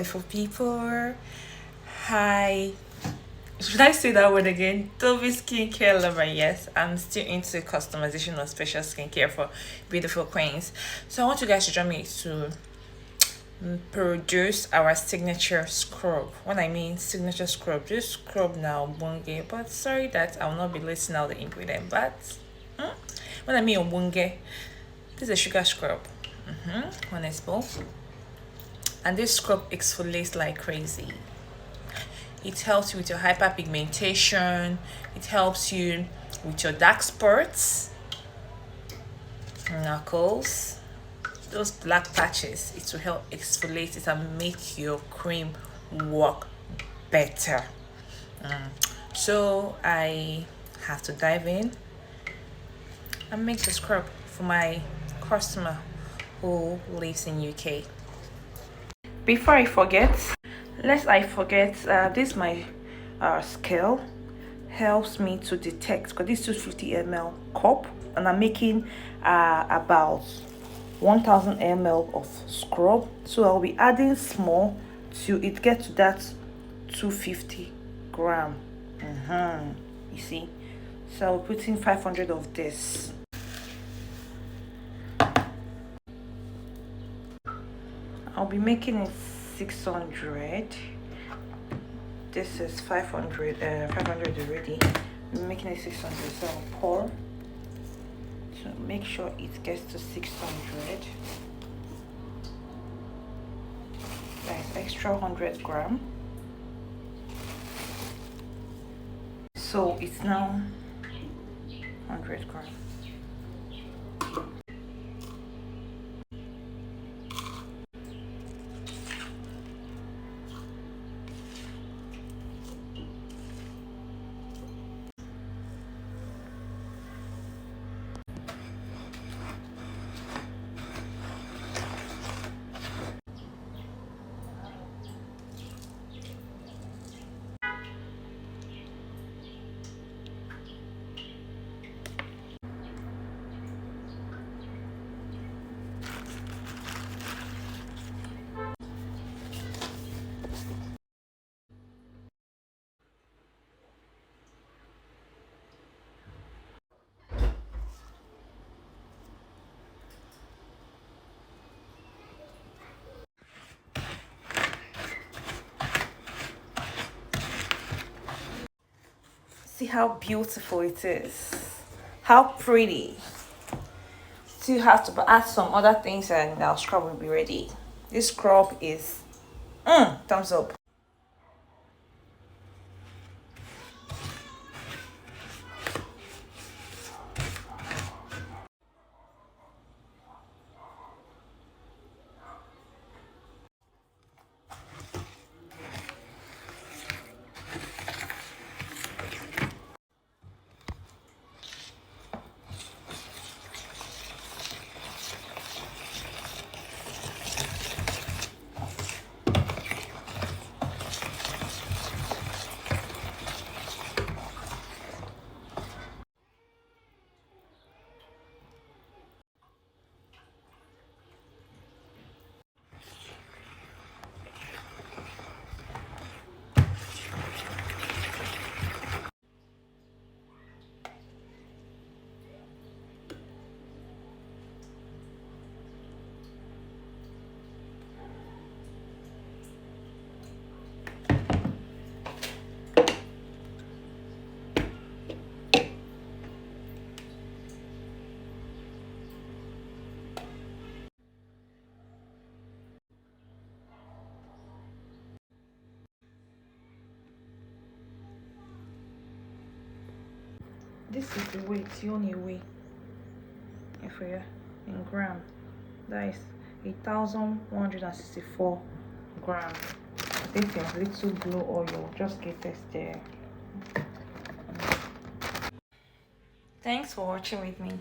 beautiful people. Hi. Should I say that word again? Toby skincare lover. Yes, I'm still into customization of special skincare for beautiful queens. So I want you guys to join me to produce our signature scrub. When I mean signature scrub, this scrub now bunge, but sorry that I will not be listing out the ingredient. But when I mean bunge, this is a sugar scrub. One is both. And this scrub exfoliates like crazy. It helps you with your hyperpigmentation. It helps you with your dark spots, knuckles, those black patches. It will help exfoliate it and make your cream work better. So I have to dive in and make the scrub for my customer who lives in UK. Before I forget, this my scale helps me to detect, because this 250 ml cup and I'm making about 1000 ml of scrub, so I'll be adding small to it get to that 250 gram. You see, so I'll put in 500 of this. I'll be making it 600. This is 500 already. I'm making it 600, so I'll pour to make sure it gets to 600. That's extra 100 gram. So it's now 100 gram. See how beautiful it is, how pretty. Still have to add some other things and our scrub will be ready. This scrub is thumbs up. This is the weight, the only way. If we're in gram, that is 1,164 grams. I think a little blue oil, just get this there. Thanks for watching with me.